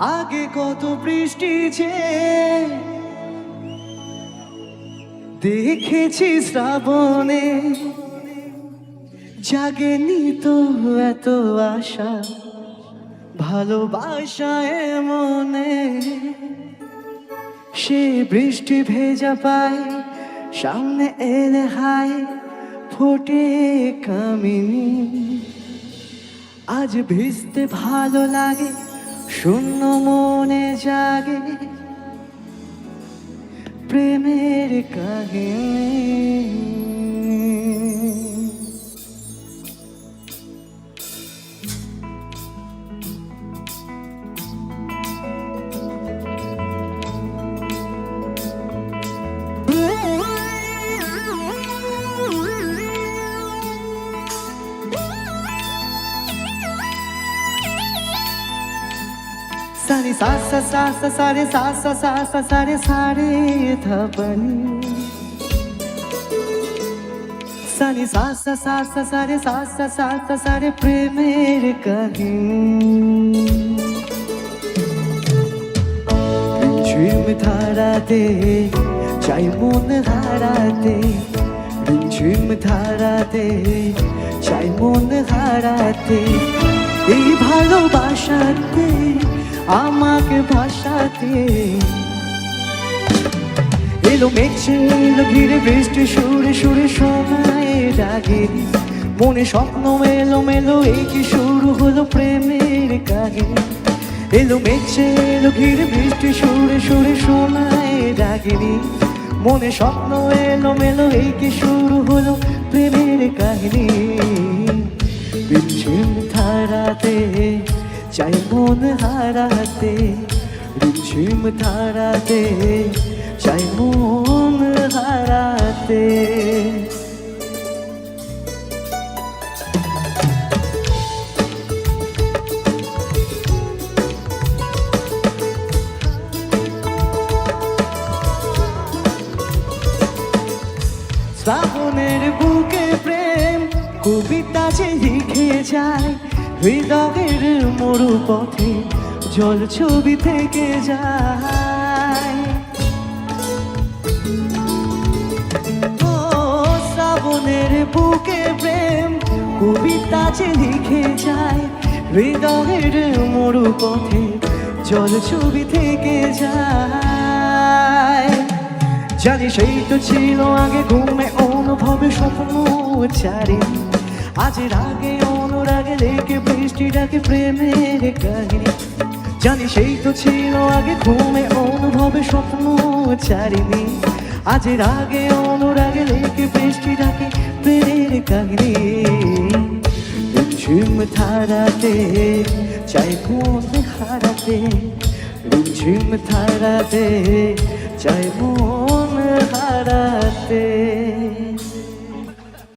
আগে কত বৃষ্টি যে দেখেছি শ্রাবণে, জাগেনি তো এত আশা ভালোবাসায় মনে। সে বৃষ্টি ভেজা পায় সামনে এলে হায় ফোটে কামিনী। আজ ভিজতে ভালো লাগে শূন্য মনে জাগে প্রেমের কাহিনী। सारे सा सा सा सा सारे सा सा सा सा सारे सारे धपनी, सारे सा सा सा सा सारे सा सा सा सा सारे प्रेमेर काहिनी। রিমঝিম ধারাতে চাই মন হারাতে, রিমঝিম ধারাতে চাই মন হারাতে, এই ভালোবাসাতে আমাকে ভাসাতে। এলো মেঘে এলো ঘিরে বৃষ্টি সুরে সুরে সময় ডাকে, মনে স্বপ্ন মেলো মেলো এই কি শুরু হলো প্রেমের কাহিনী। এলো মেঘে এলো ঘিরে বৃষ্টি সুরে সুরে সময় ডাকেনি, মনে স্বপ্ন এলো মেলো এই কি শুরু হলো প্রেমের কাহিনী। রিমঝিম ধারাতে চাই মন হারাতে, রিমঝিম ধারাতে চাই মন হারাতে। শ্রাবণের বুকে প্রেম কবিতা যে লিখে যায়, হৃদয়ের মরু পথে জল ছবি থেকে যায়। ও শ্রাবণের বুকে প্রেম কবিতা যে লিখে যায়, হৃদয়ের মরু পথে জল ছবি থেকে যায়। জানি সেই তো ছিল আগে ঘুমে অনুভবে স্বপ্ন চারি, আজ রাগে অনুরাগে লেগে বৃষ্টি ডাকে প্রেমের কাহিনী। জানি সেই তো ছিল আগে ঘুমে অনুভবে স্বপ্ন চারিনি, আজ রাগে অনুরাগে লেগে বৃষ্টি ডাকে প্রেমের কাহিনী। রিমঝিম ধারাতে চাই মন হারাতে, রিমঝিম ধারাতে চাই মন হারাতে।